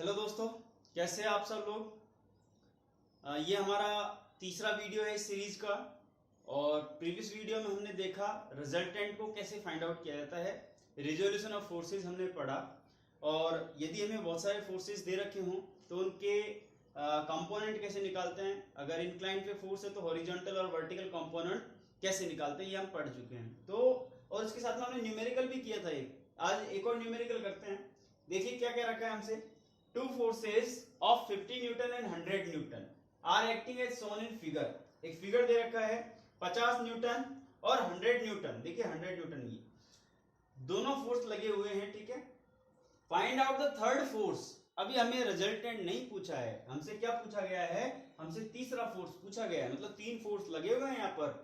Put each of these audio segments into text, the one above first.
Hello दोस्तों, कैसे हैं आप सब लोग। ये हमारा तीसरा वीडियो है इस सीरीज का। और प्रीवियस वीडियो में हमने देखा रिजल्टेंट को कैसे फाइंड आउट किया जाता है, रिजोल्यूशन ऑफ फोर्सेस हमने पढ़ा। और यदि हमें बहुत सारे फोर्सेस दे रखे हों तो उनके कंपोनेंट कैसे निकालते हैं, अगर इंक्लाइंड पे फोर्स है तो हॉरिजॉन्टल और वर्टिकल कंपोनेंट कैसे निकालते हैं, ये हम पढ़ चुके हैं। तो और इसके साथ में हमने न्यूमेरिकल भी किया था आज एक और न्यूमेरिकल करते हैं। देखिए क्या क्या रखा है हमसे। Two forces of 50 newton and 100 newton are acting as shown in figure. एक फिगर दे रखा है 50 न्यूटन और 100 न्यूटन। देखिए 100 न्यूटन, ये दोनों फोर्स लगे हुए हैं, ठीक है। Find out the third force. अभी हमें रिजल्टेंट नहीं पूछा है, हमसे क्या पूछा गया है, हमसे तीसरा फोर्स पूछा गया है, मतलब तीन फोर्स लगे हुए हैं यहाँ पर।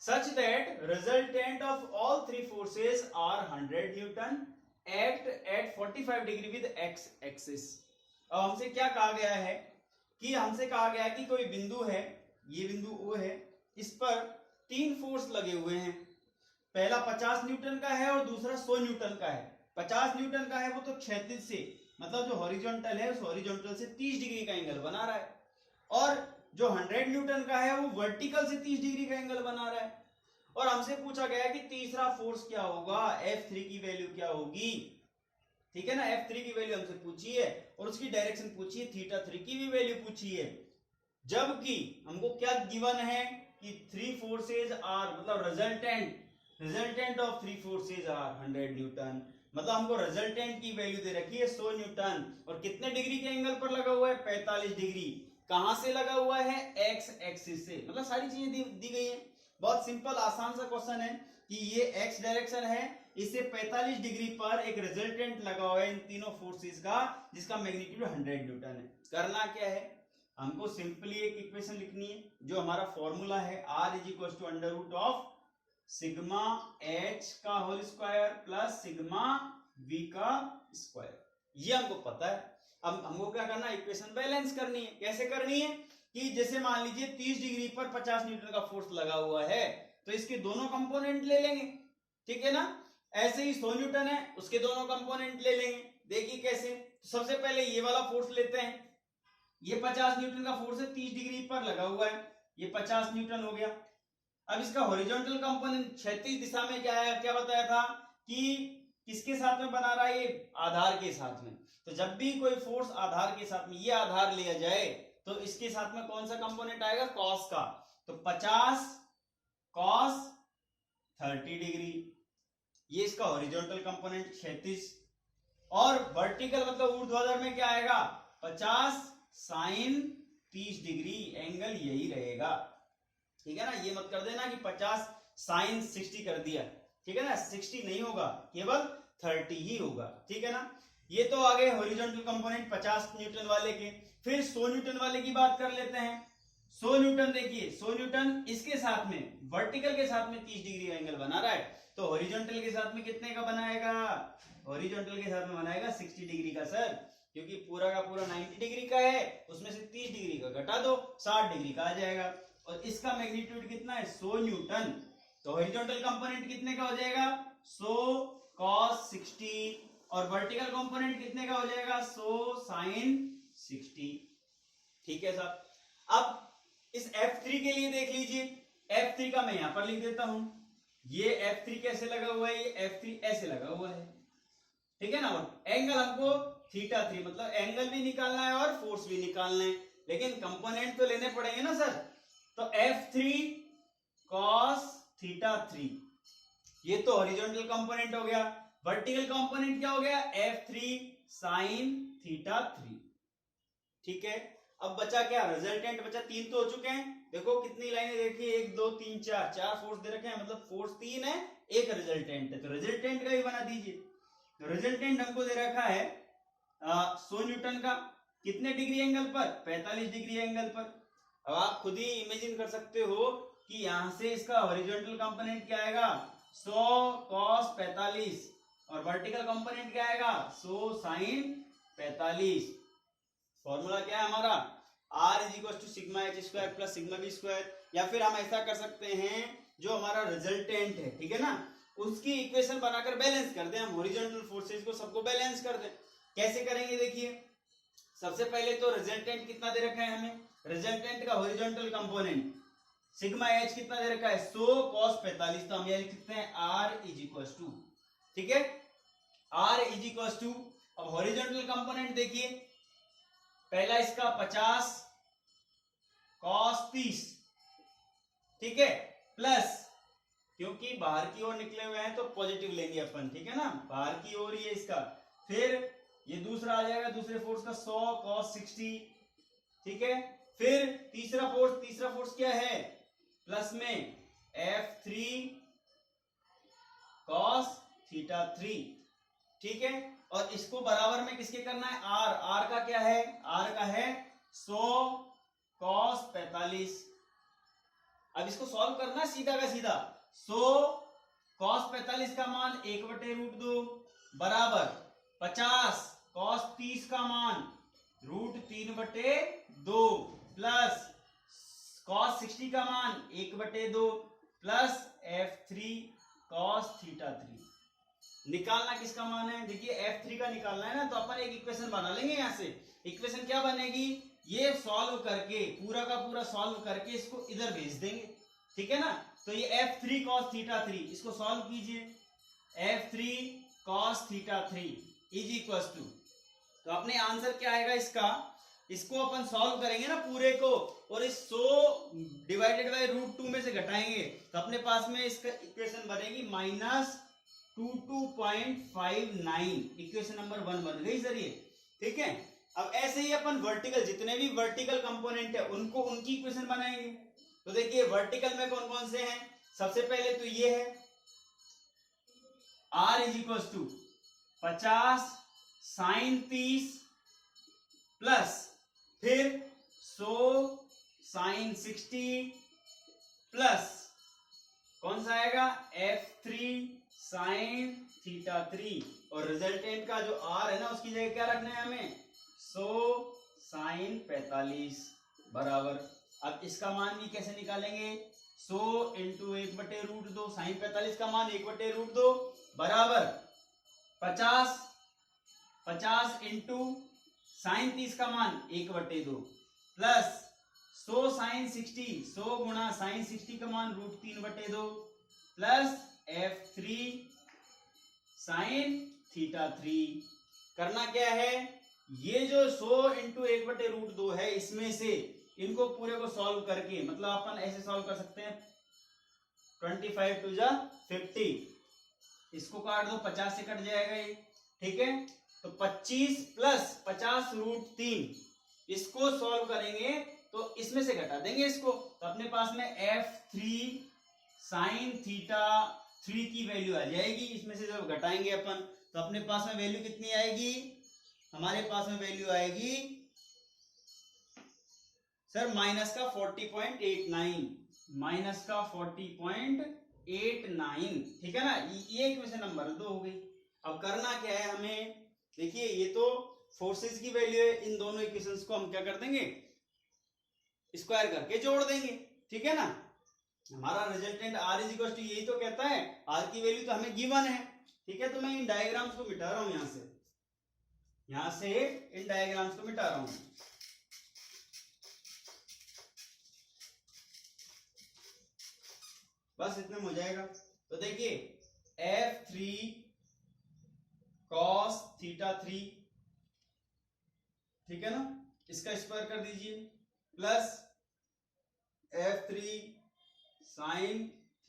Such that resultant of all three forces are 100 newton act at 45 degree with x axis. अब हमसे क्या कहा गया है कि हमसे कहा गया है कि कोई बिंदु है, ये बिंदु O है, इस पर तीन फोर्स लगे हुए हैं। पहला 50 न्यूटन का है और दूसरा 100 न्यूटन का है। 50 न्यूटन का है वो तो क्षैतिज से, मतलब जो हॉरिजॉन्टल है उस हॉरिजॉन्टल से 30 डिग्री का एंगल बना रहा है, और जो 100 न्यूटन का है वो वर्टिकल से 30 डिग्री का एंगल बना रहा है। और हमसे पूछा गया कि तीसरा फोर्स क्या होगा, F3 की वैल्यू क्या होगी, ठीक है ना। F3 की वैल्यू हमसे पूछी है और उसकी डायरेक्शन पूछी है, θ3 की भी वैल्यू पूछी है। जबकि हमको क्या गिवन है कि थ्री फोर्सेज आर, मतलब resultant of three forces are 100 newton, मतलब हमको रिजल्टेंट की वैल्यू दे रखी है 100 न्यूटन, और कितने डिग्री के एंगल पर लगा हुआ है, 45 डिग्री। कहां से लगा हुआ है, एक्स एक्सिस से, मतलब सारी चीजें दी गई है। बहुत सिंपल आसान सा क्वेश्चन है कि ये एक्स डायरेक्शन है, इससे 45 डिग्री पर एक रिजल्टेंट लगा हुआ है इन तीनों फोर्सेस का, जिसका मैग्नीट्यूड 100 न्यूटन है। करना क्या है, हमको सिंपली एक इक्वेशन लिखनी है, जो हमारा फॉर्मूला है R is equal to under root of sigma H का whole square plus sigma V का स्क्वायर। ये हमको पता है। अब हमको क्या करना है, इक्वेशन बैलेंस करनी है। कैसे करनी है कि जैसे मान लीजिए 30 डिग्री पर 50 न्यूटन का फोर्स लगा हुआ है, तो इसके दोनों कंपोनेंट ले लेंगे, ठीक है ना। ऐसे ही 100 न्यूटन है, उसके दोनों कंपोनेंट ले लेंगे। देखिए कैसे, तो सबसे पहले ये वाला फोर्स लेते हैं। ये 50 न्यूटन का फोर्स है, 30 डिग्री पर लगा हुआ है, ये 50 न्यूटन हो गया। अब इसका हॉरिजॉन्टल कंपोनेंट क्षैतिज दिशा में क्या बताया था कि किसके साथ में बना रहा है, ये आधार के साथ में। तो जब भी कोई फोर्स आधार के साथ में, ये आधार लिया जाए तो इसके साथ में कौन सा कंपोनेंट आएगा, कॉस का। तो 50 कॉस 30 डिग्री, ये इसका हॉरिजॉन्टल कंपोनेंट क्षैतिज। और वर्टिकल मतलब ऊर्ध्वाधर में क्या आएगा, 50 साइन 30 डिग्री, एंगल यही रहेगा, ठीक है ना। ये मत कर देना कि 50 साइन 60 कर दिया, ठीक है ना, 60 नहीं होगा, केवल 30 ही होगा, ठीक है ना। ये तो आ गए हॉरिजॉन्टल कंपोनेंट 50 न्यूटन वाले के। फिर 100 न्यूटन वाले की बात कर लेते हैं। 100 न्यूटन, देखिए 100 न्यूटन इसके साथ में, वर्टिकल के साथ में 30 डिग्री का एंगल बना रहा है, तो हॉरिजॉन्टल के साथ में कितने का बनाएगा, हॉरिजॉन्टल के साथ में बनाएगा 60 डिग्री का सर, क्योंकि पूरा का पूरा 90 डिग्री का है, उसमें से 30 डिग्री का घटा दो, 60 डिग्री का आ जाएगा। और इसका मैग्नीट्यूड कितना है, 100 न्यूटन। तो हॉरिजॉन्टल कंपोनेंट कितने का हो जाएगा, 100 cos 60, और वर्टिकल कंपोनेंट कितने का हो जाएगा, 100 sin 60, ठीक है साहब। अब इस F3 के लिए देख लीजिए, F3 का मैं यहां पर लिख देता हूं। ये F3 कैसे लगा हुआ है, ये F3 ऐसे लगा हुआ है, ठीक है ना। और एंगल हमको θ3, मतलब एंगल भी निकालना है और फोर्स भी निकालना है, लेकिन कंपोनेंट तो लेने पड़ेंगे ना सर। तो F3 cos θ3, ये तो हॉरिजॉन्टल कंपोनेंट हो गया। वर्टिकल कंपोनेंट क्या हो गया, F3 sin θ3, ठीक है। अब बचा क्या, रिजल्टेंट बचा। तीन तो हो चुके हैं, देखो कितनी लाइनें देखिए, 1 2 3 4, 4 फोर्स दे रखे हैं, मतलब फोर्स 3 है, एक रिजल्टेंट है, तो रिजल्टेंट का भी बना दीजिए। तो रिजल्टेंट हमको दे रखा है 100 न्यूटन का, कितने डिग्री एंगल पर, 45 डिग्री एंगल पर। अब आप खुद ही इमेजिन कर सकते हो कि यहां से इसका हॉरिजॉन्टल कंपोनेंट क्या आएगा, 100 cos 45, और वर्टिकल कंपोनेंट क्या आएगा, 100 sin 45। फॉर्मूला क्या है हमारा, R is equal to sigma H square plus sigma V square. या फिर हम ऐसा कर सकते हैं, जो हमारा रिजल्टेंट है, ठीक है ना, उसकी इक्वेशन बनाकर बैलेंस कर दें हम, हॉरिजॉन्टल फोर्सेस को सबको बैलेंस कर दें। कैसे करेंगे देखिए, सबसे पहले तो रिजल्टेंट कितना दे रखा है हमें, रिजल्टेंट का हॉरिजॉन्टल कंपोनेंट सिग्मा एच कितना दे रखा है 100 cos 45, तो हम ये लिख सकते हैं r इज इक्वल टू, ठीक है, r इज इक्वल टू, अब हॉरिजॉन्टल कंपोनेंट देखिए, पहला इसका 50 cos 30, ठीक है, प्लस क्योंकि बाहर की ओर निकले हुए हैं तो पॉजिटिव लेंगे अपन, ठीक है ना, बाहर की ओर ही है इसका, फिर ये दूसरा आ जाएगा दूसरे फोर्स का 100 cos 60, ठीक है, फिर तीसरा फोर्स क्या है प्लस में F3 cos थीटा 3, ठीक है, और इसको बराबर में किसके करना है r का क्या है, r का है 100 cos 45। अब इसको सॉल्व करना सीधा का सीधा, 100 cos 45 का मान 1/√2 बराबर 50 cos 30 का मान √3/2 प्लस cos 60 का मान 1/2 प्लस F3 cos थीटा 3। निकालना किसका मान है, देखिए F3 का निकालना है ना, तो अपन एक इक्वेशन बना लेंगे। यहाँ से इक्वेशन क्या बनेगी, ये सॉल्व करके पूरा का पूरा सॉल्व करके इसको इधर भेज देंगे, ठीक है ना, तो ये F3 cos थीटा 3 इसको सॉल्व कीजिए, F3 cos theta 3 is equal to, तो अपने आंसर क्या आएगा इसका, इसको अपन सॉल्व करेंगे ना पूरे को, और इस 100 डिवाइडेड बाय √2 में से घटाएंगे, तो अपने पास में इसका इक्वेशन बनेगी -22.59, इक्वेशन नंबर 1 बन गई सर ये, ठीक है। अब ऐसे ही अपन वर्टिकल जितने भी वर्टिकल कंपोनेंट है उनको उनकी इक्वेशन बनाएंगे। तो देखिए वर्टिकल में कौन कौन से हैं, सबसे पहले तो ये है r is equal to 50 sin 30 plus फिर 100 sin 60 प्लस कौन सा आएगा F3 sin थीटा 3, और रिजल्टेंट का जो r है ना उसकी जगह क्या रखना है हमें 100 sin 45 बराबर, अब इसका मान भी कैसे निकालेंगे, 100 इंटू 1/√2, साइन 45 का मान 1/√2 बराबर 50 इंटू साइन 30 का मान 1/2 प्लस 100 साइन 60, 100 गुणा साइन 60 का मान √3/2 प्लस F3 साइन थीटा 3। करना क्या है, ये जो 100 इंटू 1/√2 है इसमें से इनको पूरे को सॉल्व करके, मतलब अपन ऐसे सॉल्व कर सकते हैं 25 टू जा 50, इसको काट दो 50 से कट जाएगा ये, ठीक है, तो 25 प्लस 50 √3, इसको सॉल्व करेंगे तो इसमें से घटा देंगे इसको, तो अपने पास में F3 साइन थीटा 3 की वैल्यू आ जाएगी, इसमें से जब घटाएंगे अपन तो अपने पास में वैल्यू कितनी आएगी, हमारे पास में वैल्यू आएगी सर माइनस का 40.89, माइनस का 40.89, ठीक है ना, ये इक्वेशन नंबर 2 हो गई। अब करना क्या है हमें, देखिए ये तो फोर्सेस की वैल्यू है, इन दोनों इक्वेशंस को हम क्या कर देंगे स्क्वायर करके जोड़ देंगे, ठीक है ना, हमारा resultant r is equal to यही तो कहता है, r की वैल्यू तो हमें गिवन है, ठीक है, तो मैं इन डायग्राम्स को मिटा रहा हूं, यहां से इन डायग्राम्स को मिटा रहा हूं, बस इतने में हो जाएगा। तो देखिए F3 cos थीटा 3, ठीक है ना, इसका स्क्वायर कर दीजिए प्लस F3 sin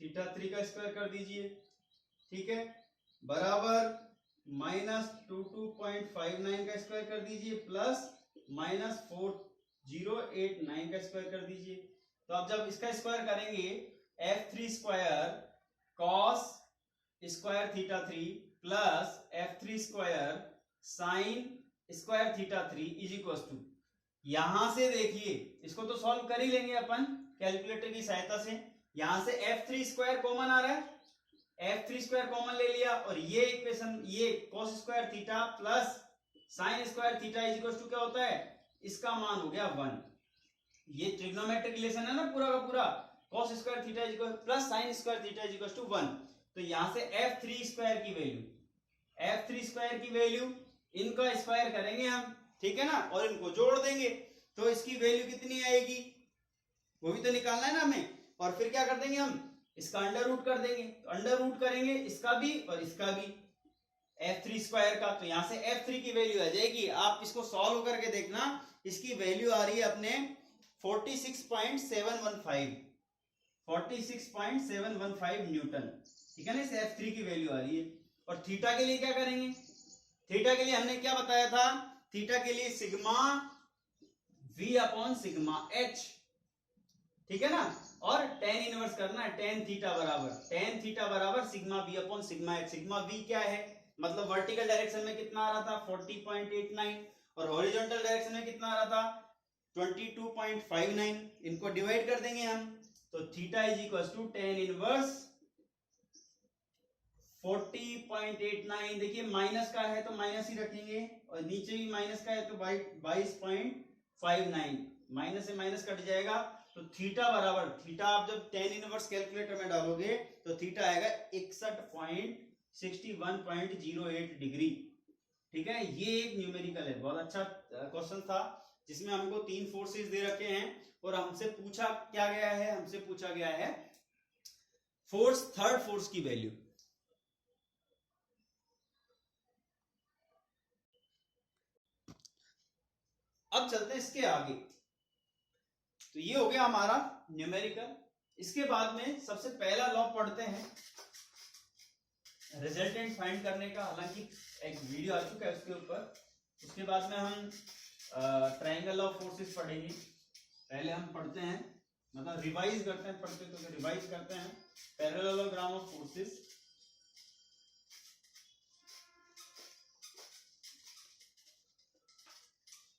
थीटा 3 का स्क्वायर कर दीजिए, ठीक है, बराबर -22.59 का स्क्वायर कर दीजिए प्लस -4089 का स्क्वायर कर दीजिए। तो अब जब इसका स्क्वायर करेंगे F3 square cos square theta 3 plus F3 square sine square theta 3 is equal to, यहां से देखिए इसको तो सॉल्व कर ही लेंगे अपन कैलकुलेटर की सहायता से, यहां से F3 स्क्वायर कॉमन आ रहा है, F3 स्क्वायर कॉमन ले लिया, और ये इक्वेशन ये cos square theta plus sine square theta is equal to क्या होता है, इसका मान हो गया 1, ये ट्रिग्नोमेट्रिक रिलेशन है ना पूरा का पूरा, cos square theta is equal plus sine square theta is equal to 1, तो यहां से F3 स्क्वायर की वैल्यू इनका स्क्वायर करेंगे हम, ठीक है ना, और इनको जोड़ देंगे तो इसकी वैल्यू कितनी आएगी, वो भी तो निकालना है ना हमें। और फिर क्या कर देंगे हम, इसका अंडर रूट कर देंगे, तो अंडर रूट करेंगे इसका भी और इसका भी, f3 स्क्वायर का, तो यहां से f3 की वैल्यू आ जाएगी। आप इसको सॉल्व करके देखना, इसकी वैल्यू आ रही है अपने 46.715 न्यूटन, ठीक है ना, इस f3 की वैल्यू आ रही है। और थीटा के लिए क्या करेंगे, थीटा के लिए हमने क्या बताया था, थीटा के लिए sigma v upon sigma h, ठीक है ना, और टेन इनवर्स करना है, टेन थीटा बराबर sigma v upon sigma h। Sigma v क्या है, मतलब वर्टिकल डायरेक्शन में कितना आ रहा था 40.89 और हॉरिजॉन्टल डायरेक्शन में कितना आ रहा था 22.59, इनको डिवाइड कर देंगे हम, तो theta is equal to tan inverse 40.89, देखिए माइनस का है तो माइनस ही रखेंगे और नीचे भी माइनस का है तो 22.59, माइनस से माइनस कट जाएगा, तो थीटा बराबर, थीटा आप जब टेन इनवर्स कैलकुलेटर में डालोगे तो थीटा आएगा 61.08 डिग्री, ठीक है। ये एक न्यूमेरिकल है, बहुत अच्छा क्वेश्चन था जिसमें हमको तीन फोर्सेस दे रखे हैं और हमसे पूछा क्या गया है, हमसे पूछा गया है फोर्स, थर्ड फोर्स की वैल्यू। अब चलते हैं इसके आगे, तो ये हो गया हमारा न्यूमेरिकल। इसके बाद में सबसे पहला लॉ पढ़ते हैं रिजल्टेंट फाइंड करने का, हालांकि एक वीडियो आ चुका है उसके ऊपर। उसके बाद में हम ट्रायंगल ऑफ फोर्सेस पढ़ेंगे। पहले हम पढ़ते हैं, मतलब रिवाइज करते हैं, पढ़ते तो रिवाइज करते हैं पैरेललोग्राम ऑफ फोर्सेस।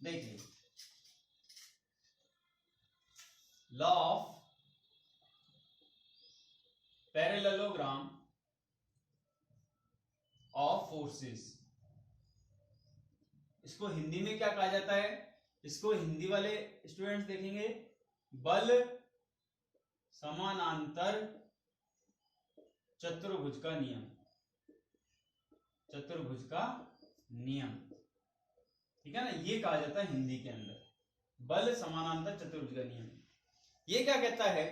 देखिए law of parallelogram of forces, इसको हिंदी में क्या कहा जाता है, इसको हिंदी वाले स्टूडेंट्स देखेंगे बल समानांतर चतुर्भुज का नियम, चतुर्भुज का नियम, ठीक है ना, ये कहा जाता है हिंदी के अंदर बल समानांतर चतुर्भुज का नियम। ये क्या कहता है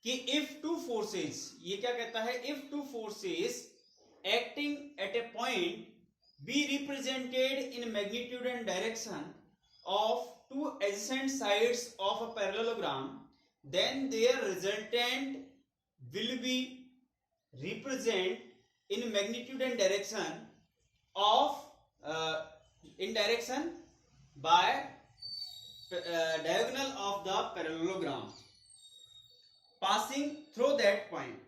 कि इफ टू फोर्सेस, ये क्या कहता है, if two forces acting at A point be represented in magnitude and direction of two adjacent sides of a parallelogram, then their resultant will be represented in magnitude and direction of in direction by diagonal of the parallelogram passing through that point,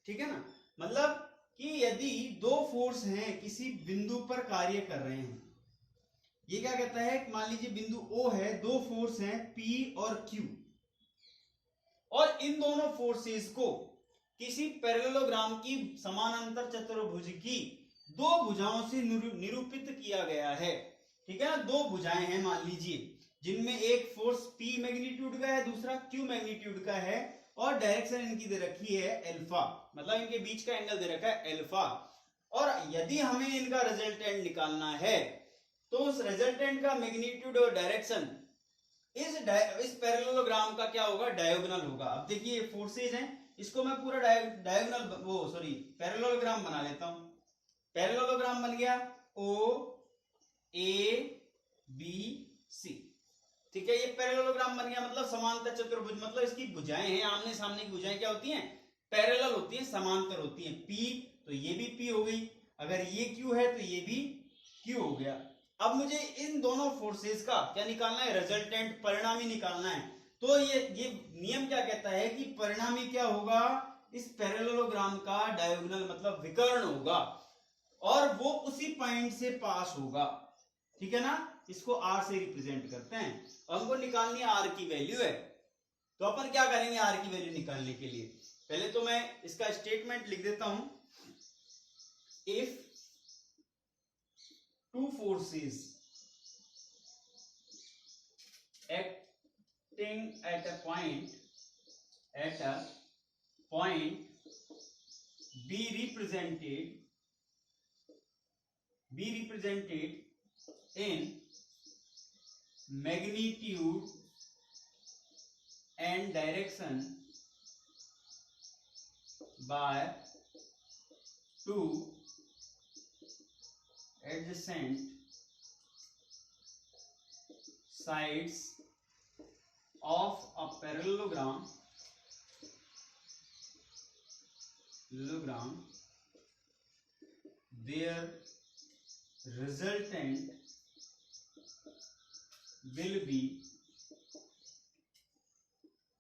ठीक है ना, मतलब कि यदि दो force हैं किसी बिंदु पर कार्य कर रहे हैं, ये क्या कहता है, मान लीजिए बिंदु O है, दो फोर्स हैं P और Q, और इन दोनों फोर्सेस को किसी पैरेललोग्राम की समानांतर चतुर्भुज की दो भुजाओं से निरूपित किया गया है, ठीक है ना। दो भुजाएं हैं मान लीजिए, जिनमें एक फोर्स P मैग्नीट्यूड का है, दूसरा Q मैग्नीट्यूड का है, और डायरेक्शन इनकी दे रखी है अल्फा, मतलब इनके बीच का एंगल दे रखा है अल्फा। और यदि हमें इनका रिजल्टेंट निकालना है तो उस रिजल्टेंट का मैग्नीट्यूड और डायरेक्शन इस पैरेललोग्राम का क्या होगा, डायगोनल होगा। अब देखिए ये फोर्सेज हैं, इसको मैं पूरा डायगोनल पैरेललोग्राम बना लेता हूं। पैरेललोग्राम बन गया O A B C, ठीक है, ये पैरेललोग्राम बन गया, मतलब समांतर चतुर्भुज, मतलब इसकी भुजाएं हैं, आमने सामने की भुजाएं क्या होती हैं, पैरेलल होती हैं, समांतर होती हैं। P तो ये भी P हो गई, अगर ये Q है तो ये भी Q हो गया। अब मुझे इन दोनों फोर्सेस का क्या निकालना है, रिजल्टेंट, परिणामी निकालना है। तो ये नियम क्या कहता है कि परिणामी क्या होगा, इस पैरेललोग्राम का डायगोनल मतलब विकर्ण होगा, और वो उसी पॉइंट से पास होगा, ठीक है ना। इसको R से रिप्रेजेंट करते हैं। हमको निकालनी है R की वैल्यू है, तो अपन क्या करेंगे R की वैल्यू निकालने के लिए, पहले तो मैं इसका स्टेटमेंट लिख देता हूं। If two forces acting at a point be represented in magnitude and direction by two adjacent sides of a parallelogram their resultant will be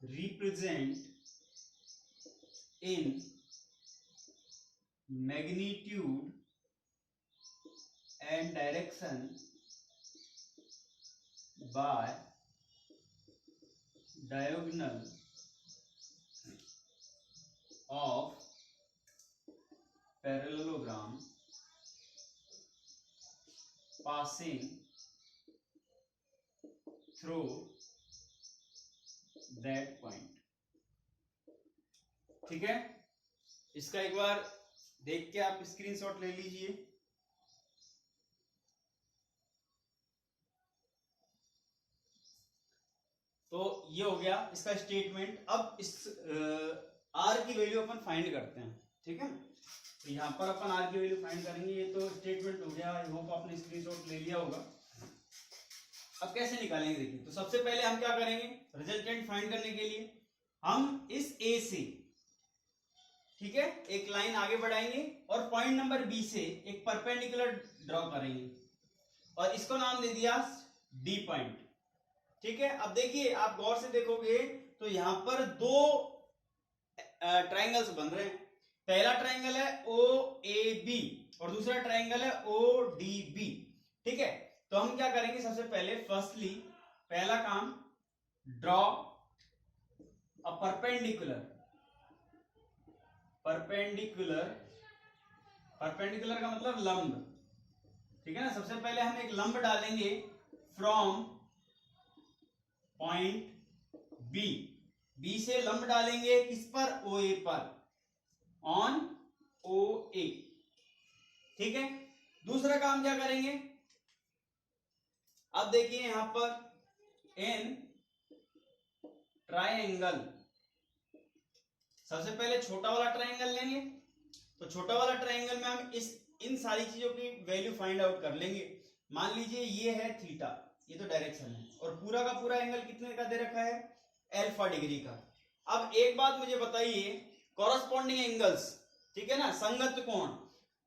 represent in magnitude and direction by diagonal of parallelogram passing through that point। ठीक है, इसका एक बार देख के आप screenshot ले लीजिए। तो ये हो गया इसका स्टेटमेंट। अब इस आर की वैल्यू अपन फाइंड करते हैं, ठीक है। तो यहाँ पर अपन आर की वैल्यू फाइंड करेंगे। ये तो स्टेटमेंट हो गया, आई होप आपने स्क्रीनशॉट ले लिया होगा। अब कैसे निकालेंगे देखिए। तो सबसे पहले हम क्या करेंगे, रिजल्टेंट फाइंड करने के लिए हम इस ए से, ठीक है, एक लाइन आगे बढ़ाएंगे और पॉइंट नंबर बी से एक परपेंडिकुलर ड्रॉ करेंगे और इसको नाम दे दिया डी पॉइंट, ठीक है। अब देखिए, आप गौर से देखोगे तो यहां पर दो ट्राइंगल्स बन रहे हैं। पहला ट्राइंगल है ओ ए बी और दूसरा ट्राइंगल है ओ डी बी, ठीक है। तो हम क्या करेंगे, सबसे पहले फर्स्टली पहला काम, ड्रॉ अ परपेंडिकुलर का मतलब लंब, ठीक है ना। सबसे पहले हम एक लंब डालेंगे फ्रॉम पॉइंट बी से लंब डालेंगे किस पर, ओ ए पर, ऑन ओ ए, ठीक है। दूसरा काम क्या करेंगे, अब देखिए यहां पर इन ट्राइंगल, सबसे पहले छोटा वाला ट्राइंगल लेंगे। तो छोटा वाला ट्राइंगल में हम इन सारी चीजों की वैल्यू फाइंड आउट कर लेंगे। मान लीजिए ये है थीटा, ये तो डायरेक्शन है, और पूरा का पूरा एंगल कितने का दे रखा है, अल्फा डिग्री का। अब एक बात मुझे बताइए, कॉरस्पॉन्डिंग एंगल्स, ठीक है ना, संगत कोण।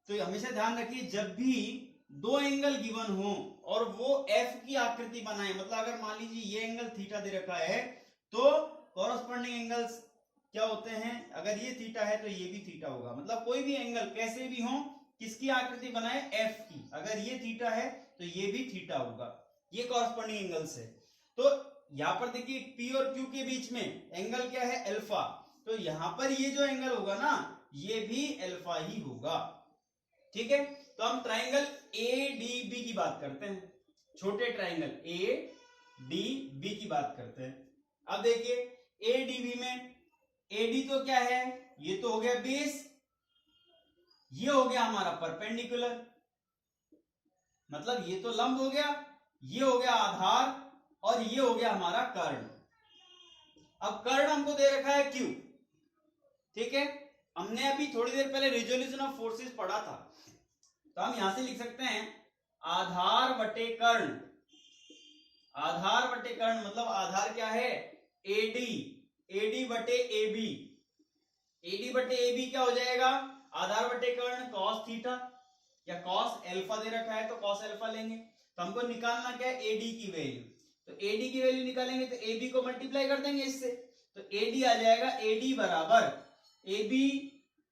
तो हमेशा ध्यान रखिए, जब भी दो एंगल गिवन हो और वो एफ की आकृति बनाए, मतलब अगर मान लीजिए ये एंगल थीटा दे रखा है तो कॉरस्पॉन्डिंग एंगल्स क्या होते हैं, अगर ये थीटा है तो ये भी थीटा होगा। मतलब कोई भी एंगल कैसे भी हो, किसकी आकृति बनाए, एफ की। अगर ये थीटा है तो ये भी थीटा होगा। ये कॉरस्पॉन्डिंग एंगल्स है। तो यहां पर देखिए पी और क्यू के बीच में एंगल क्या है, अल्फा। तो यहां पर ये जो एंगल होगा ना, ये भी अल्फा ही होगा, ठीक है। तो हम ट्राइंगल ए डी बी की बात करते हैं, छोटे ट्राइंगल ए डी बी की बात करते हैं। अब देखिए ए डी बी में, ए डी तो क्या है, ये तो हो गया बेस, ये हो गया हमारा परपेंडिकुलर, मतलब ये तो लंब हो गया, ये हो गया आधार और ये हो गया हमारा कर्ण। अब कर्ण हमको दे रखा है क्यू, ठीक है। हमने अभी थोड़ी देर पहले रिजोल्यूशन ऑफ फोर्सेस पढ़ा था, तो हम यहां से लिख सकते हैं आधार बटे कर्ण। आधार बटे कर्ण मतलब आधार क्या है, एडी, एडी बटे ए बी। एडी बटे ए बी क्या हो जाएगा, आधार बटे कर्ण कॉस थीटा, या कॉस अल्फा दे रखा है तो कॉस अल्फा लेंगे। तो हमको निकालना क्या है, एडी की वैल्यू। तो एडी की वैल्यू निकालेंगे तो ए बी को मल्टीप्लाई कर देंगे इससे, तो एडी आ जाएगा, एडी बराबर A B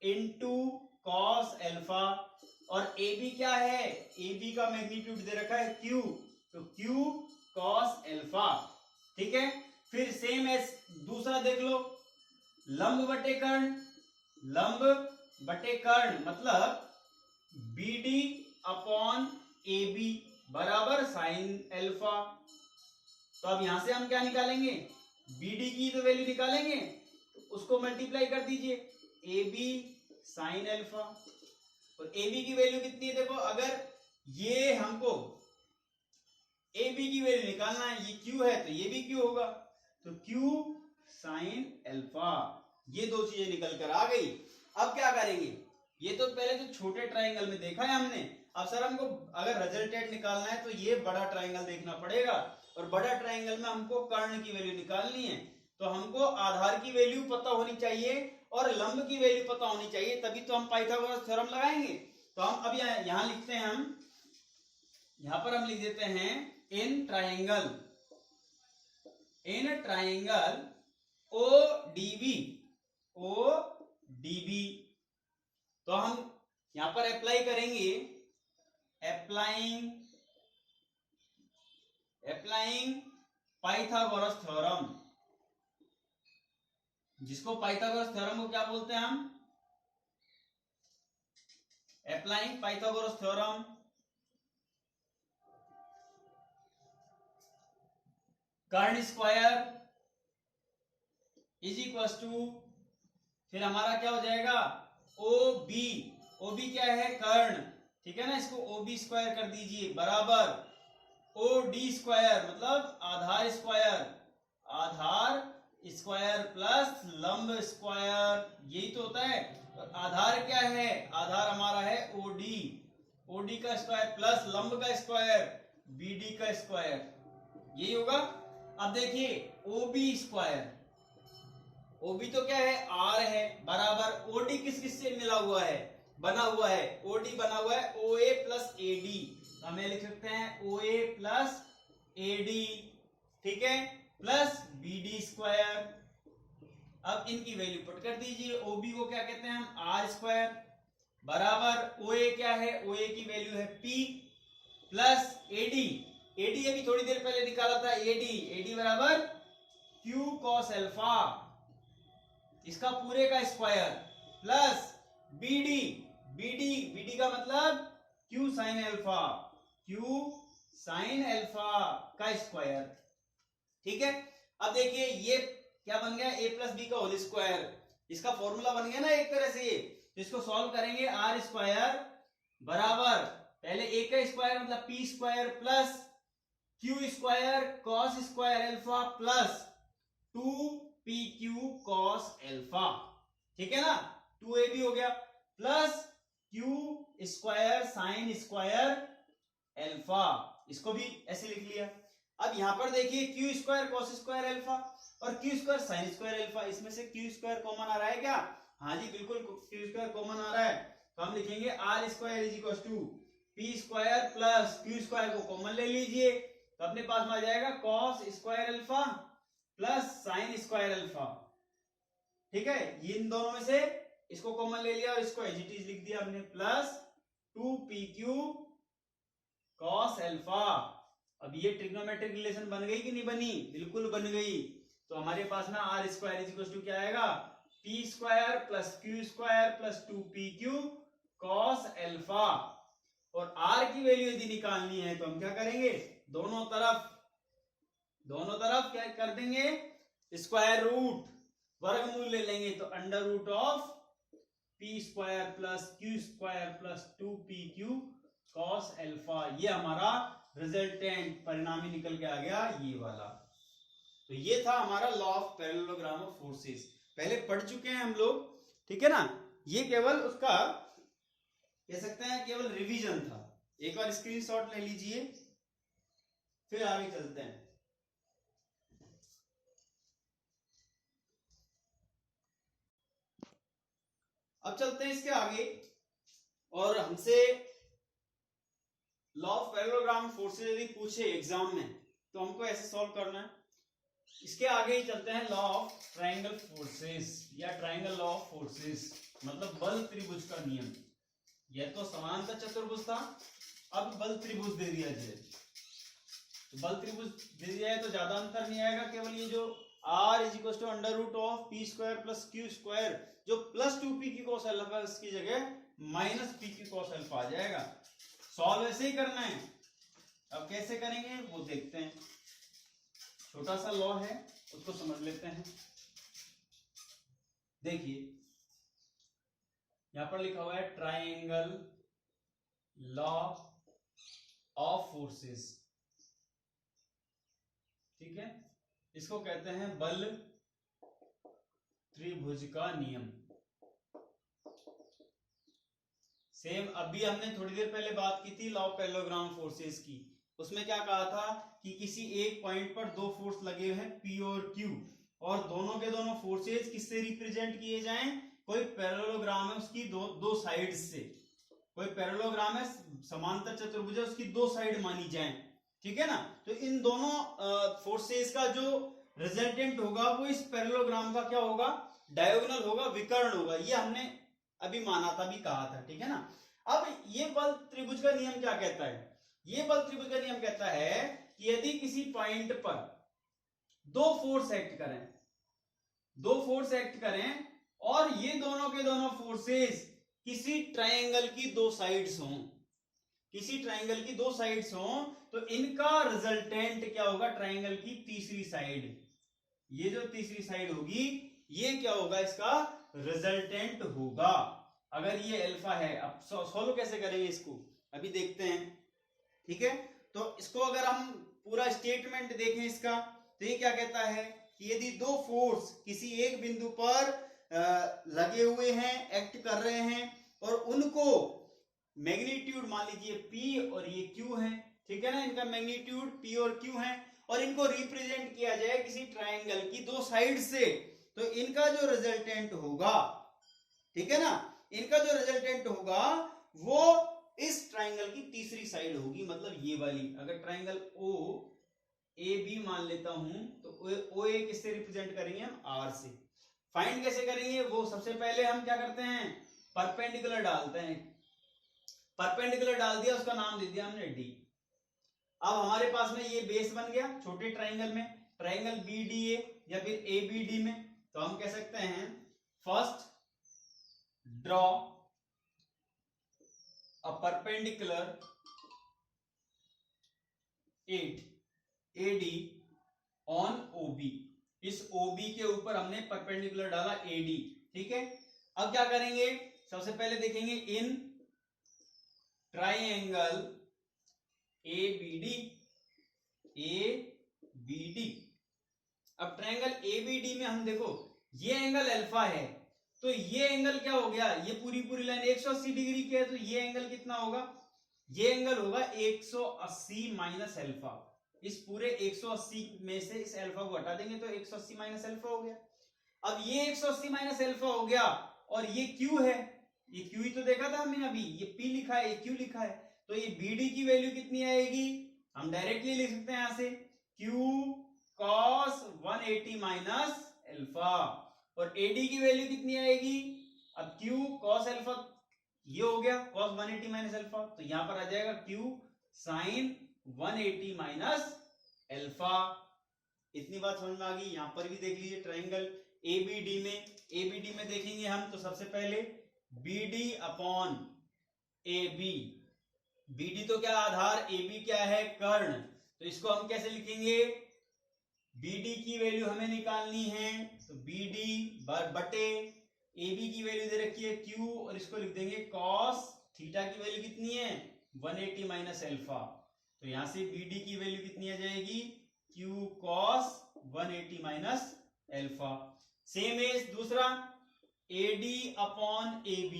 into cos alpha. और ए बी क्या है, ए बी का मैग्नीट्यूड दे रखा है क्यू, तो क्यू कॉस अल्फा, ठीक है। फिर सेम एस दूसरा देख लो, लंब बटे कर्ण, लंब बटे कर्ण मतलब B D upon A B बराबर साइन अल्फा। तो अब यहां से हम क्या निकालेंगे, बी डी की तो वैल्यू निकालेंगे, तो उसको मल्टीप्लाई कर दीजिए, ए बी साइन अल्फा। और ए बी की वैल्यू कितनी है, देखो अगर ये हमको ए बी की वैल्यू निकालना है, ये क्यू है तो ये भी क्यू होगा, तो क्यू साइन अल्फा, ये दो चीजें निकल कर आ गई। अब क्या करेंगे, ये तो पहले तो छोटे ट्राइंगल में देखा है हमने, अब सर हमको अगर रिजल्टेंट निकालना है तो ये बड़ा ट्राइंगल देखना पड़ेगा, और बड़ा ट्राइंगल में हमको कर्ण की वैल्यू निकालनी है, तो हमको आधार की वैल्यू पता होनी चाहिए और लंब की वैल्यू पता होनी चाहिए, तभी तो हम पाइथागोरस थ्योरम लगाएंगे। तो हम अब यहां लिखते हैं, हम यहां पर हम लिख देते हैं in triangle O D B, तो हम यहां पर अप्लाई करेंगे, अप्लाइंग पाइथागोरस थ्योरम, जिसको पाइथागोरस थ्योरम को क्या बोलते हैं हम, अप्लाइंग पाइथागोरस थ्योरम। कर्ण स्क्वायर इज इक्वल टू, फिर हमारा क्या हो जाएगा, ओ बी क्या है, कर्ण, ठीक है ना, इसको ओ बी स्क्वायर कर दीजिए, बराबर ओ डी स्क्वायर मतलब आधार स्क्वायर प्लस लंब स्क्वायर, यही तो होता है। आधार क्या है, आधार हमारा है ओडी का स्क्वायर प्लस लंब का स्क्वायर बीडी का स्क्वायर, यही होगा। अब देखिए ओबी तो क्या है, आर है, बराबर ओडी किस किस से मिला हुआ है, बना हुआ है, ओडी बना हुआ है ओ ए प्लस ए डी, हमें लिख सकते हैं ओ ए प्लस ए डी, ठीक है, प्लस बी डी स्क्वायर। अब इनकी वैल्यू पुट कर दीजिए, ओबी को क्या कहते हैं हम, आर स्क्वायर, बराबर ओ ए क्या है, ओ ए की वैल्यू है पी प्लस एडी, एडी अभी थोड़ी देर पहले निकाला था, एडी बराबर क्यू कॉस अल्फा, इसका पूरे का स्क्वायर, प्लस बीडी का मतलब क्यू साइन अल्फा का स्क्वायर, ठीक है। अब देखिए ये क्या बन गया, a प्लस बी का होल स्क्वायर, इसका फॉर्मूला बन गया ना एक तरह से, तो इसको सॉल्व करेंगे, आर स्क्वायर बराबर पहले a का स्क्वायर मतलब p square plus Q square cos square alpha plus 2pq cos alpha, ठीक है ना, 2ab हो गया, plus q square sine square alpha, इसको भी ऐसे लिख लिया। अब यहां पर देखिए q square cos square alpha और q square sine square alpha, इसमें से q स्क्वायर कॉमन आ रहा है क्या, हाँ जी बिल्कुल q स्क्वायर कॉमन आ रहा है, तो हम लिखेंगे R square is equal to P square plus Q square को कॉमन ले लीजिए, तो अपने पास में आ जाएगा cos square alpha plus sine square alpha, ठीक है, ये इन दोनों में से इसको कॉमन ले लिया और इसको एज इट इज लिख दिया हमने, प्लस 2pq कॉस अल्फा। अब ये ट्रिग्नोमेट्रिक रिलेशन बन गई कि नहीं बनी, बिल्कुल बन गई, तो हमारे पास ना R square is equal to क्या आएगा, P square plus Q square plus 2pq cos alpha, और आर की वैल्यू यदि निकालनी है तो हम क्या करेंगे, दोनों तरफ क्या कर देंगे, स्क्वायर रूट वर्गमूल ले लेंगे, तो under root of P square plus Q square plus 2pq cos alpha, ये हमारा रिजल्टेंट परिणामी निकल के आ गया ये वाला। तो ये था हमारा law of parallelogram of forces, पहले पढ़ चुके हैं हम लोग, ठीक है ना, ये केवल उसका कह सकते हैं केवल रिवीजन था, एक बार स्क्रीनशॉट ले लीजिए, फिर आगे चलते हैं। अब चलते हैं इसके आगे, और हमसे लॉ ऑफ पैरेललोग्राम फोर्सेस यदि पूछे एग्जाम में तो हमको ऐसे सॉल्व करना है। इसके आगे ही चलते हैं लॉ ऑफ ट्रायंगल फोर्सेस या ट्रायंगल लॉ ऑफ फोर्सेस, मतलब बल त्रिभुज का नियम। यह तो समांतर चतुर्भुज था, अब बल त्रिभुज दे दिया जाए, तो बल त्रिभुज दे दिया है तो ज्यादा अंतर नहीं आएगा, केवल ये जो r is equal to under root of P square plus Q square, जो प्लस 2p cos अल्फा इसकी जगह माइनस p cos अल्फा आ जाएगा। सॉल्व ऐसे ही करना है, अब कैसे करेंगे वो देखते हैं, छोटा सा लॉ है उसको समझ लेते हैं। देखिए यहां पर लिखा हुआ है ट्रायंगल लॉ ऑफ फोर्सेस, ठीक है, इसको कहते हैं बल त्रिभुज का नियम। सेम अभी हमने थोड़ी देर पहले बात की थी लॉ ऑफ पैरेललोग्राम फोर्सेस की, उसमें क्या कहा था कि किसी एक पॉइंट पर दो फोर्स लगे हुए हैं P और Q, और दोनों के दोनों फोर्सेस किससे रिप्रेजेंट किए जाएं, कोई पैरेललोग्राम है उसकी दो साइड से, कोई पैरेललोग्राम है समांतर चतुर्भुज है उसकी दो साइड मानी जाए, ठीक है ना। तो इन दोनों फोर्सेस का जो रिजल्टेंट होगा वो इस पैरेललोग्राम का क्या होगा, डायगोनल होगा, विकर्ण होगा। ये हमने अभी माना था, भी कहा था, ठीक है ना। अब ये बल त्रिभुज का नियम क्या कहता है, ये बल त्रिभुज का नियम कहता है कि यदि किसी पॉइंट पर दो फोर्स एक्ट करें और ये दोनों के दोनों फोर्सेस किसी ट्रायंगल की दो साइड्स हों, किसी ट्रायंगल की दो साइड्स हों, तो इनका रिजल्टेंट क्या होगा, ट्रायंगल की तीसरी साइड, ये जो तीसरी साइड होगी ये क्या होगा, इसका रिजल्टेंट होगा। अगर ये अल्फा है, अब सोल्व कैसे करेंगे इसको अभी देखते हैं, ठीक है। तो इसको अगर हम पूरा स्टेटमेंट देखें इसका, तो ये क्या कहता है कि यदि दो फोर्स किसी एक बिंदु पर लगे हुए हैं, एक्ट कर रहे हैं, और उनको मैग्नीट्यूड मान लीजिए P और ये Q है, ठीक है ना, इनका मैग्नीट्यूड P और Q है, और इनको रिप्रेजेंट किया जाए किसी ट्रायंगल की दो साइड से, तो इनका जो रिजल्टेंट होगा, ठीक है ना, इनका जो रिजल्टेंट होगा वो इस ट्रायंगल की तीसरी साइड होगी, मतलब ये वाली। अगर ट्रायंगल O ए बी मान लेता हूं तो ओ ए किससे रिप्रेजेंट करेंगे हम, R से। फाइंड कैसे करेंगे, वो सबसे पहले हम क्या करते हैं, परपेंडिकुलर डालते हैं, परपेंडिकुलर डाल दिया, उसका नाम दे दिया हमने D। अब हमारे पास में ये बेस बन गया छोटे ट्रायंगल में, ट्रायंगल BDA या फिर ABD में, तो हम कह सकते हैं first draw a perpendicular AD on OB, इस OB के ऊपर हमने परपेंडिकुलर डाला AD, ठीक है। अब क्या करेंगे, सबसे पहले देखेंगे इन ट्रायंगल ABD, अब ट्रायंगल ABD में हम देखो ये एंगल अल्फा है, तो ये एंगल क्या हो गया, ये पूरी लाइन 180 डिग्री की है, तो ये एंगल कितना होगा, ये एंगल होगा 180 माइनस अल्फा। इस पूरे 180 में से इस अल्फा को हटा देंगे तो 180 माइनस अल्फा हो गया। अब ये 180 माइनस अल्फा हो गया, और ये Q है, ये Q ही तो देखा था हमने अभी, ये P लिखा है, ये Q लिखा है, तो ये BD की वैल्यू कितनी आएगी, हम डायरेक्टली लिख सकते हैं यहां से Q cos 180 माइनस अल्फा, और AD की वैल्यू कितनी आएगी, अब Q cos अल्फा ये हो गया cos 180 माइनस अल्फा, तो यहां पर आ जाएगा Q sin 180 माइनस अल्फा। इतनी बात समझ में आ गई। यहां पर भी देख लीजिए ट्रायंगल ABD में देखेंगे हम, तो सबसे पहले BD अपॉन AB, BD तो क्या आधार, AB क्या है कर्ण, तो इसको हम कैसे लिखेंगे, BD की वैल्यू हमें निकालनी है, तो BD बटे AB की वैल्यू दे रखी है Q, और इसको लिख देंगे cos थीटा की वैल्यू कितनी है 180 माइनस अल्फा, तो यहां से BD की वैल्यू कितनी आ जाएगी Q cos 180 minus alpha. Same as दूसरा AD अपॉन AB,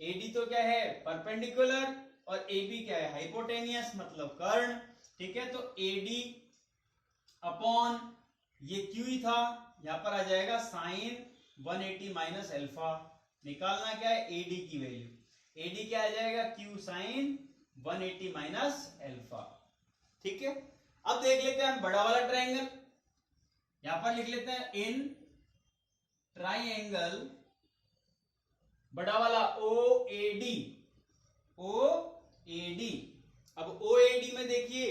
AD तो क्या है परपेंडिकुलर, और AB क्या है हाइपोटेनियस मतलब कर्ण, ठीक है। तो AD अपॉन ये Q ही था, यहां पर आ जाएगा साइन 180 माइनस अल्फा। निकालना क्या है AD की वैल्यू, AD क्या आ जाएगा Q साइन 180 माइनस अल्फा, ठीक है। अब देख लेते हैं हम बड़ा वाला ट्रायंगल, यहां पर लिख लेते हैं इन ट्रायंगल बड़ा वाला OAD, अब OAD में देखिए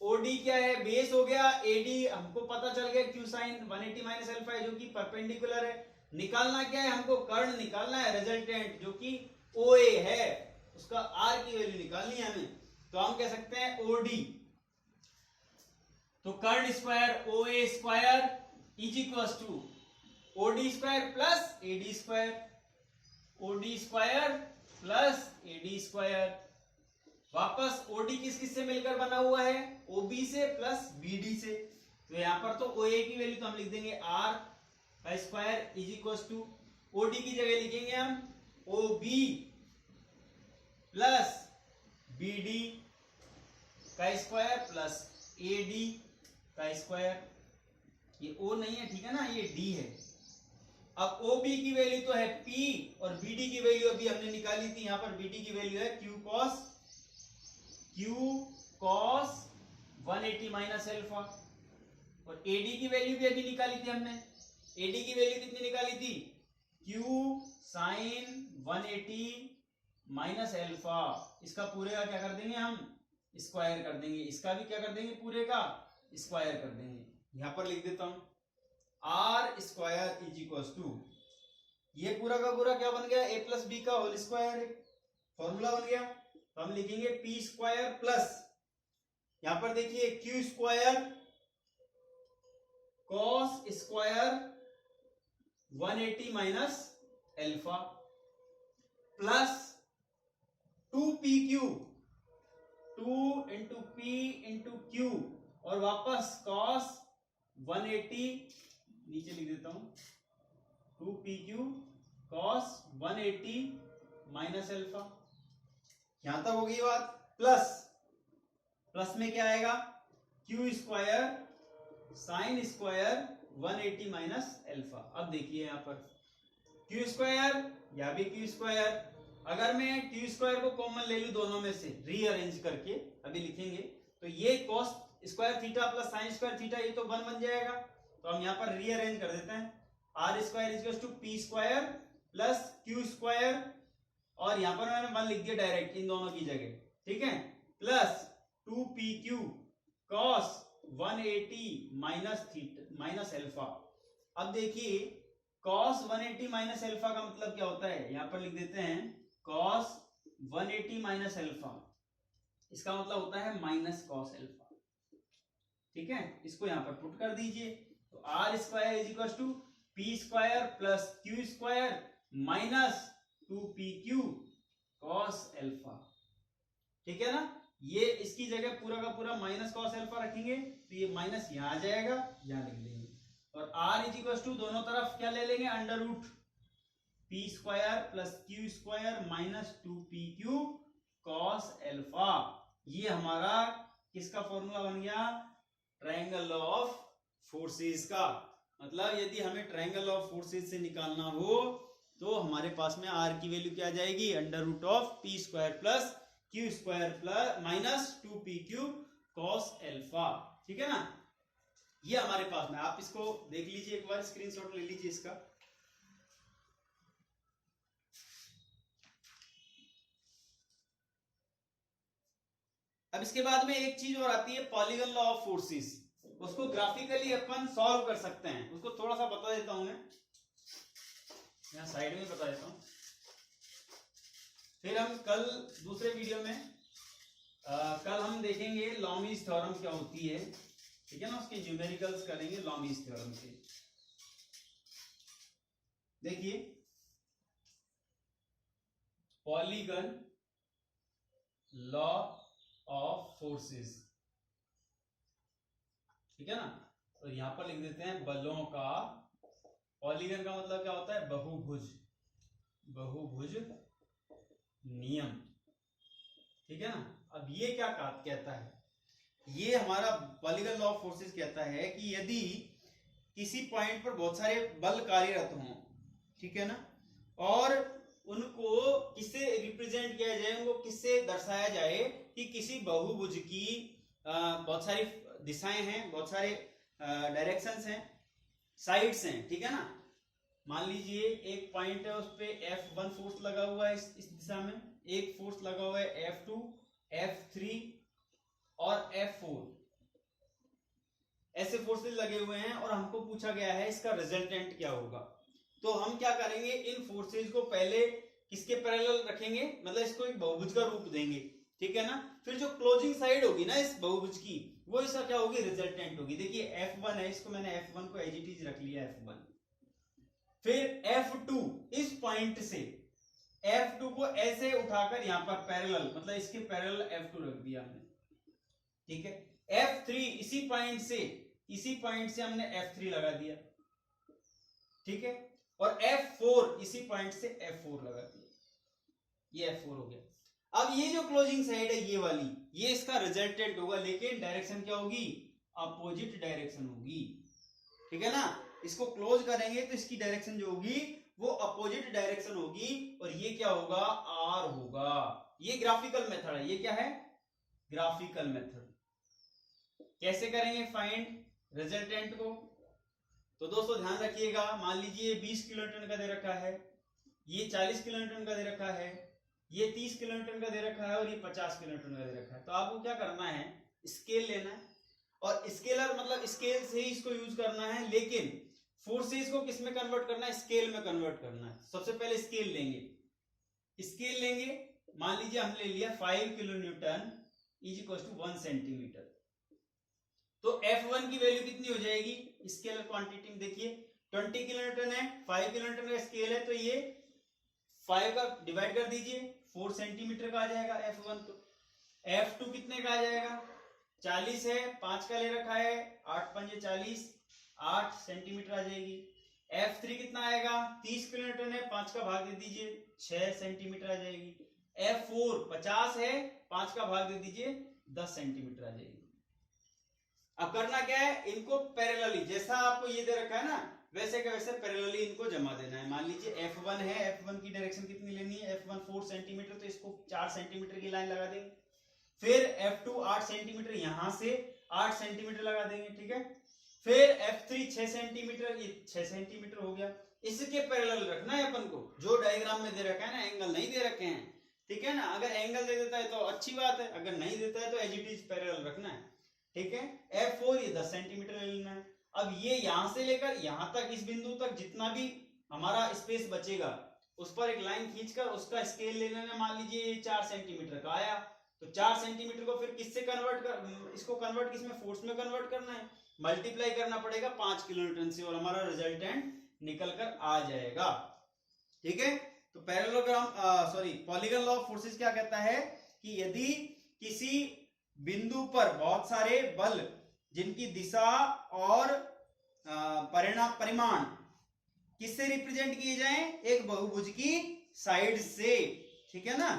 OD क्या है बेस हो गया, AD हमको पता चल गया Q साइन 180 माइनस अल्फा है जो कि परपेंडिकुलर है। निकालना क्या है हमको, कर्ण निकालना है, रिजल्टेंट जो कि OA है उसका R की वैल्यू निकालनी है हमें, तो हम कह सकते हैं OD, तो कर्ण square OA square is equal to OD square plus AD square, OD square plus AD square वापस ओडी किस किस से मिलकर बना हुआ है, ओबी से प्लस बीडी से। तो यहां पर तो ओए की वैल्यू तो हम लिख देंगे आर का square is equal to, OD की जगह लिखेंगे हम ओबी प्लस बीडी का स्क्वायर प्लस एडी का स्क्वायर। ये ओ नहीं है, ठीक है ना, ये डी है। अब OB की वैल्यू तो है P और BD की वैल्यू अभी हमने निकाली थी, यहां पर BD की वैल्यू है Q cos 180 माइनस एल्फा, और AD की वैल्यू भी अभी निकाली थी हमने। AD की वैल्यू कितनी निकाली थी, Q sin 180 माइनस एल्फा। इसका पूरे का क्या कर देंगे हम, स्क्वायर कर देंगे, इसका भी क्या कर देंगे, पूरे का स्क्वायर कर देंगे। यहां पर लिख देता हूं R square is equal to, ये पूरा का पूरा क्या बन गया, ए प्लस बी का होल स्क्वायर, फॉर्मूला बन गया। तो हम लिखेंगे पी स्क्वायर प्लस, यहां पर देखिए Q square cos square 180 minus alpha plus 2pq, 2 into P into Q, और वापस कॉस 180, नीचे लिख देता हूं 2pq cos 180 माइनस एल्फा। यहां तक हो गई बात। प्लस, प्लस में क्या आएगा, Q square sine square 180 minus alpha. अब देखिए यहां पर क्यू स्क्वायर या भी क्यू स्क्वायर, अगर मैं क्यू स्क्वायर को कॉमन ले लूं दोनों में से रीअरेंज करके अभी लिखेंगे, तो ये cos square theta plus sine square theta, ये तो 1 बन जाएगा। तो हम यहां पर रीअरेंज कर देते हैं, R square is to P square plus Q square, और यहां पर मैंने 1 लिख दिया डायरेक्ट इन दोनों की जगह, ठीक है, plus 2pq cos 180 minus alpha. अब देखिए cos 180 माइनस एल्फा का मतलब क्या होता है, यहां पर लिख देते हैं cos 180 माइनस एल्फा, इसका मतलब होता है माइनस cos एल्फा, ठीक है। इसको यहां पर पुट कर दीजिए, तो R square is equal to P square plus Q square minus 2pq cos alpha, ठीक है ना। ये इसकी जगह पूरा का पूरा माइनस cos एल्फा रखेंगे, तो ये माइनस यहां आ जाएगा, यहां लिख देंगे, और r इज इक्वल टू दोनों तरफ क्या ले लेंगे, under root P square plus Q square minus 2pq cos alpha. ये हमारा किसका फॉर्मूला बन गया, ट्रायंगल ऑफ फोर्सेस का। मतलब यदि हमें ट्रायंगल ऑफ फोर्सेस से निकालना हो तो हमारे पास में r की वैल्यू क्या आ जाएगी, under root of P square plus Q square plus minus 2pq cos alpha, ठीक है ना। ये हमारे पास में, आप इसको देख लीजिए एक बार, स्क्रीनशॉट ले लीजिए इसका। अब इसके बाद में एक चीज और आती है, पॉलीगन लॉ ऑफ फोर्सेस। उसको ग्राफिकली अपन सॉल्व कर सकते हैं, उसको थोड़ा सा बता देता हूं मैं, यहां साइड में बता देता हूं। फिर हम कल दूसरे वीडियो में कल हम देखेंगे लॉमीज थ्योरम क्या होती है, ठीक है ना, उसके न्यूमेरिकल्स करेंगे लॉमीज थ्योरम के। देखिए पॉलीगन लॉ ऑफ फोर्सेस, ठीक है ना। तो यहां पर लिख देते हैं बलों का, पॉलीगन का मतलब क्या होता है, बहुभुज, बहुभुज नियम, ठीक है ना। अब ये क्या कहता है, ये हमारा पॉलीगन लॉ ऑफ फोर्सेस कहता है कि यदि किसी पॉइंट पर बहुत सारे बल कार्यरत हों, ठीक है ना, और उनको किससे रिप्रेजेंट किया जाए, उनको किससे दर्शाया जाए, कि किसी बहुभुज की बहुत सारी दिशाएं हैं, बहुत सारे डायरेक्शंस हैं, साइड्स हैं, ठीक है ना। मान लीजिए एक पॉइंट है, उस पे F1 फोर्स लगा हुआ है इस दिशा में, एक फोर्स लगा हुआ है F2, F3 और F4, ऐसे फोर्सेस लगे हुए हैं, और हमको पूछा गया है इसका रिजल्टेंट क्या होगा। तो हम क्या करेंगे, इन फोर्सेस को पहले किसके पैरेलल रखेंगे, मतलब इसको एक बहुभुज का रूप देंगे, ठीक है ना। फिर जो क्लोजिंग साइड होगी ना इस बहुभुज की, वो इसका क्या होगी, रिजल्टेंट होगी। देखिए F1 है, इसको मैंने F1 को एज इट इज रख लिया F1। फिर F2 इस पॉइंट से F2 को ऐसे उठाकर यहां पर पैरेलल, मतलब इसके पैरेलल F2 रख दिया हमने, ठीक है। F3 इसी पॉइंट से हमने F3 लगा दिया, ठीक है। और F4 इसी पॉइंट से F4 लगा दिया, ये F4 हो गया। अब ये जो क्लोजिंग साइड है ये वाली, ये इसका रिजल्टेंट होगा, लेकिन डायरेक्शन क्या होगी, अपोजिट डायरेक्शन होगी, ठीक है ना। इसको क्लोज करेंगे तो इसकी डायरेक्शन जो होगी वो अपोजिट डायरेक्शन होगी, और ये क्या होगा, आर होगा। ये ग्राफिकल मेथड है, ये क्या है, ग्राफिकल मेथड। कैसे करेंगे फाइंड रिजल्टेंट को, तो दोस्तों ध्यान रखिएगा, मान लीजिए 20 किलोन्यूटन का दे रखा है, ये 40 किलोन्यूटन का दे रखा है, ये 30 किलोन्यूटन का दे रखा है, और ये 50 किलोन्यूटन का दे रखा है। तो आपको क्या करना है, स्केल लेना है, और स्केलर मतलब स्केल से ही इसको यूज करना है, लेकिन फोर्सेस को किस में कन्वर्ट करना है, स्केल में कन्वर्ट करना है। सबसे पहले स्केल लेंगे, मान लीजिए हमने ले लिया 5 kilo newton is equal to 1 centimetre. तो F1 की वैल्यू कितनी हो जाएगी, स्केलर क्वांटिटी में देखिए 20 किलो न्यूटन है, 5 किलो न्यूटन का स्केल है, तो ये 5 का डिवाइड कर दीजिए, 4 सेंटीमीटर का आ जाएगा F1। तो F2 कितने का आ जाएगा, 40 है, 5 का ले रखा है, 8 पंजे 40, 8 सेंटीमीटर आ जाएगी। F3 कितना आएगा, 30 किलो न्यूटन है, 5 का भाग दे दीजिए, 6 सेंटीमीटर आ जाएगी। F4 50 है, 5 का भाग दे दीजिए, 10 सेंटीमीटर आ जाएगी। अब करना क्या है, इनको पैरेलली, जैसा आपको ये दे रखा है ना, वैसे का वैसे पैरेलली इनको जमा देना है। मान लीजिए F1 है, F1 की डायरेक्शन कितनी लेनी है, F1 4 सेंटीमीटर, तो इसको 4 सेंटीमीटर की लाइन लगा देंगे। फिर F2 8 सेंटीमीटर, यहां से 8 सेंटीमीटर लगा देंगे, ठीक है। फिर F3 6 सेंटीमीटर, ये 6 सेंटीमीटर हो गया। इसके पैरेलल रखना है अपन को, जो डायग्राम में दे रखा है ना, एंगल नहीं दे रखे हैं, ठीक है ना। अगर एंगल दे देता है तो अच्छी बात है, अगर नहीं देता है तो एज इट इज पैरेलल रखना है, ठीक है। F4 ये 10 सेंटीमीटर ले लेना है। अब ये यहां से लेकर यहां तक, इस बिंदु तक जितना भी हमारा स्पेस बचेगा, उस पर एक लाइन खींचकर उसका स्केल ले लेना। मान लीजिए ये 4 सेंटीमीटर का आया, तो 4 सेंटीमीटर को फिर किससे कन्वर्ट कर, इसको कन्वर्ट किसमें, फोर्स में कन्वर्ट करना है, मल्टीप्लाई करना पड़ेगा 5 किलोन्यूटन से, और हमारा रिजल्टेंट निकल कर आ जाएगा, ठीक है। तो पॉलीगन लॉ ऑफ फोर्सेस क्या कहता है कि यदि किसी बिंदु पर बहुत सारे बल जिनकी दिशा और परिमाण किससे रिप्रेजेंट किए जाएं, एक बहुभुज की साइड से, ठीक है ना,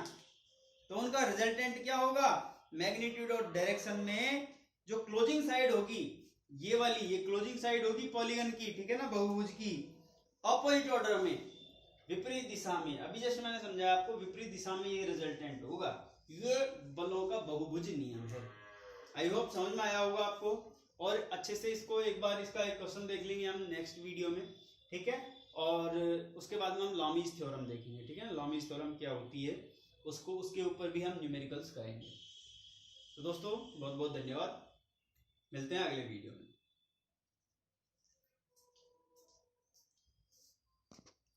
तो उनका रिजल्टेंट क्या होगा, मैग्नीट्यूड और डायरेक्शन में जो क्लोजिंग साइड होगी, ये वाली, ये क्लोजिंग साइड होगी पॉलीगन की, ठीक है ना, बहुभुज की, अपोजिट ऑर्डर में, विपरीत दिशा में। अभी जैसे मैंने समझाया आपको, विपरीत दिशा में ये रिजल्टेंट होगा। ये बलों का बहुभुज नियम है। आई होप समझ में आया होगा आपको, और अच्छे से इसको एक बार इसका एक क्वेश्चन देख लेंगे हम नेक्स्ट वीडियो में, ठीक है। और उसके बाद में हम लॉमीज थ्योरम देखेंगे, ठीक है। लॉमीज थ्योरम क्या होती है, उसको, उसके ऊपर भी हम न्यूमेरिकल्स करेंगे। तो दोस्तों बहुत बहुत धन्यवाद, मिलते हैं अगले वीडियो में।